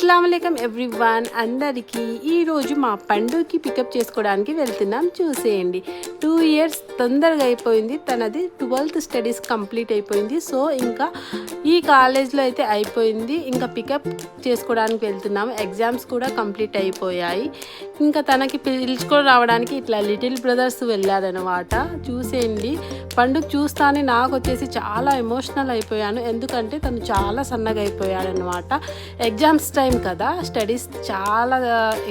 అస్సలాముఅలైకుం everyone అందరికీ ఈరోజు మా పండుకి పికప్ చేసుకోవడానికి వెళ్తున్నాం. చూసేయండి, 2 years తొందరగా అయిపోయింది. తనది 12th స్టడీస్ కంప్లీట్ అయిపోయింది. సో ఇంకా ఈ కాలేజ్లో అయితే అయిపోయింది. ఇంకా పికప్ చేసుకోవడానికి వెళ్తున్నాము. ఎగ్జామ్స్ కూడా కంప్లీట్ అయిపోయాయి. ఇంకా తనకి పిలుచుకొని రావడానికి ఇట్లా లిటిల్ బ్రదర్స్ వెళ్ళారనమాట. చూసేయండి, పండుగ చూస్తానే నాకు వచ్చేసి చాలా ఎమోషనల్ అయిపోయాను. ఎందుకంటే తను చాలా సన్నగా అయిపోయాడనమాట. ఎగ్జామ్స్ టైం కదా, స్టడీస్ చాలా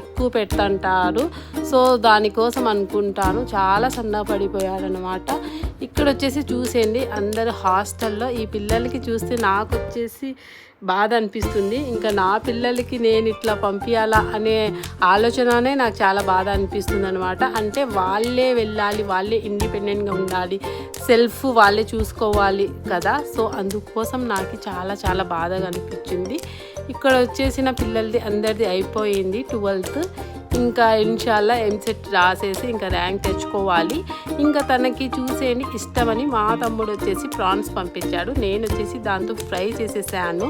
ఎక్కువ పెడుతుంటారు. సో దానికోసం అనుకుంటాను చాలా సన్నగా పడిపోయాడనమాట. ఇక్కడ వచ్చేసి చూసేయండి, అందరు హాస్టల్లో ఈ పిల్లలకి చూస్తే నాకు వచ్చేసి బాధ అనిపిస్తుంది. ఇంకా నా పిల్లలకి నేను ఇట్లా పంపించాలా అనే ఆలోచననే నాకు చాలా బాధ అనిపిస్తుంది అనమాట. అంటే వాళ్ళే వెళ్ళాలి, వాళ్ళే ఇండిపెండెంట్గా ఉండాలి, సెల్ఫ్ వాళ్ళే చూసుకోవాలి కదా. సో అందుకోసం నాకు చాలా చాలా బాధగా అనిపించింది. ఇక్కడ వచ్చేసిన పిల్లలది అందరిది అయిపోయింది 12th. ఇంకా ఇన్షాల్లా ఎంసెట్ రాసేసి ఇంకా ర్యాంక్ తెచ్చుకోవాలి. ఇంకా తనకి చూసేయండి ఇష్టమని మా తమ్ముడు వచ్చేసి ప్రాన్స్ పంపించాడు. నేను వచ్చేసి దాంతో ఫ్రై చేసేసాను.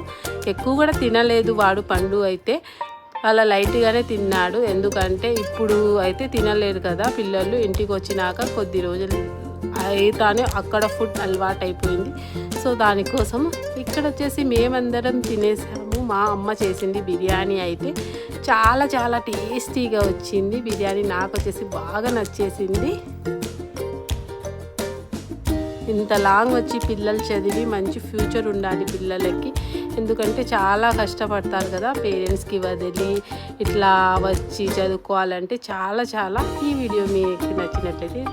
ఎక్కువ కూడా తినలేదు వాడు. పండు అయితే అలా లైట్గానే తిన్నాడు. ఎందుకంటే ఇప్పుడు అయితే తినలేరు కదా పిల్లలు. ఇంటికి వచ్చినాక కొద్ది రోజులు అయితేనే అక్కడ ఫుడ్ అలవాటు అయిపోయింది. సో దానికోసం ఇక్కడ వచ్చేసి మేమందరం తినేసాము. మా అమ్మ చేసింది బిర్యానీ అయితే చాలా చాలా టేస్టీగా వచ్చింది. బిర్యానీ నాకు వచ్చేసి బాగా నచ్చేసింది. ఇంత లాంగ్ వచ్చి పిల్లలు చదివి మంచి ఫ్యూచర్ ఉండాలి పిల్లలకి. ఎందుకంటే చాలా కష్టపడతారు కదా పేరెంట్స్కి వదిలి ఇట్లా వచ్చి చదువుకోవాలంటే చాలా చాలా. ఈ వీడియో మీకు నచ్చినట్లయితే